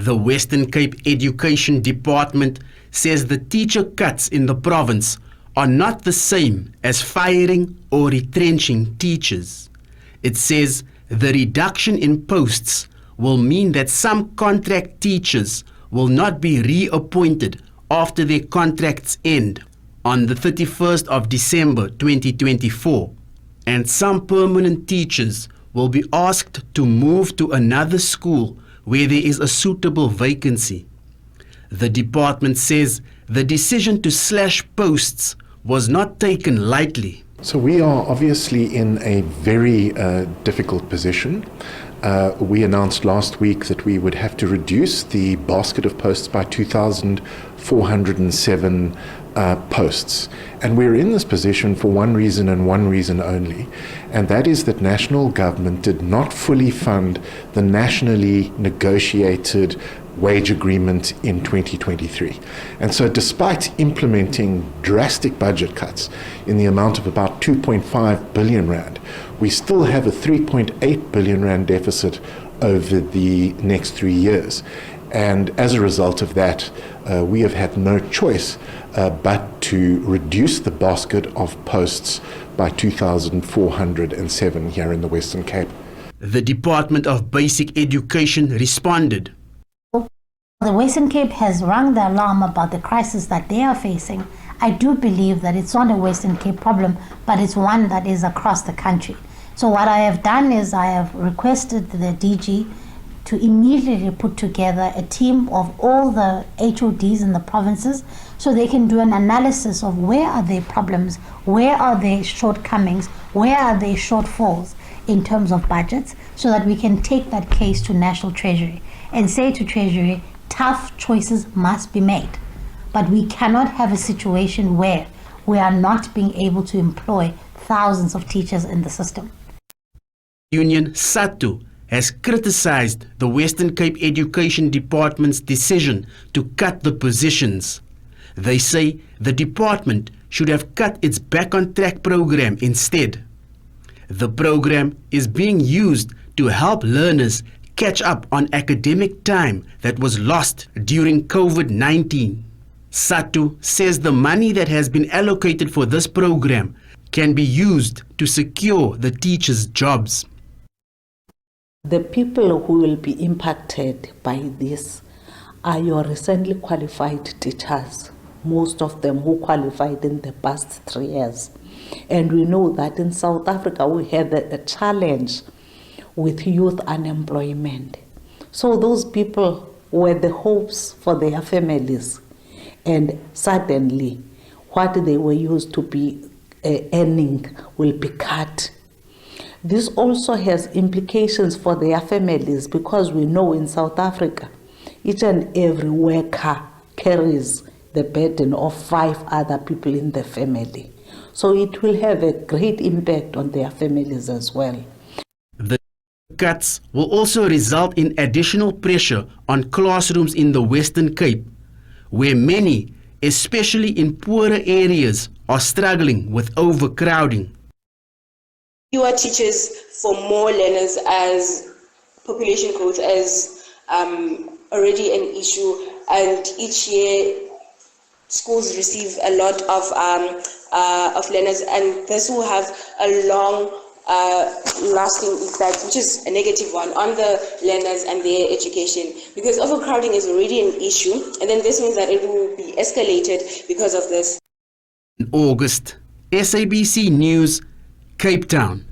The Western Cape Education Department says the teacher cuts in the province are not the same as firing or retrenching teachers. It says the reduction in posts will mean that some contract teachers will not be reappointed after their contracts end on the 31st of December 2024, and some permanent teachers will be asked to move to another school where there is a suitable vacancy. The department says the decision to slash posts was not taken lightly. So we are obviously in a very difficult position. We announced last week that we would have to reduce the basket of posts by 2,407 posts. And we're in this position for one reason and one reason only, and that is that national government did not fully fund the nationally negotiated wage agreement in 2023. And so despite implementing drastic budget cuts in the amount of about 2.5 billion rand, we still have a 3.8 billion rand deficit over the next 3 years. And as a result of that, we have had no choice but to reduce the basket of posts by 2,407 here in the Western Cape. The Department of Basic Education responded. The Western Cape has rung the alarm about the crisis that they are facing. I do believe that it's not a Western Cape problem, but it's one that is across the country. So what I have done is I have requested the DG to immediately put together a team of all the HODs in the provinces so they can do an analysis of where are their problems, where are their shortcomings, where are their shortfalls in terms of budgets, so that we can take that case to National Treasury and say to Treasury, tough choices must be made. But we cannot have a situation where we are not being able to employ thousands of teachers in the system. Union SATU has criticized the Western Cape Education Department's decision to cut the positions. They say the department should have cut its Back on Track program instead. The program is being used to help learners catch up on academic time that was lost during COVID-19. SATU says the money that has been allocated for this program can be used to secure the teachers' jobs. The people who will be impacted by this are your recently qualified teachers, most of them who qualified in the past 3 years. And we know that in South Africa we had a challenge with youth unemployment. So those people were the hopes for their families, and suddenly what they were used to be earning will be cut. This also has implications for their families, because we know in South Africa each and every worker carries the burden of 5 other people in the family. So it will have a great impact on their families as well. The cuts will also result in additional pressure on classrooms in the Western Cape, where many, especially in poorer areas, are struggling with overcrowding. Fewer teachers for more learners, as population growth is already an issue, and each year schools receive a lot of learners, and this will have a long lasting effect, which is a negative one, on the learners and their education, because overcrowding is already an issue, and then this means that it will be escalated because of this. In August, SABC News, Cape Town.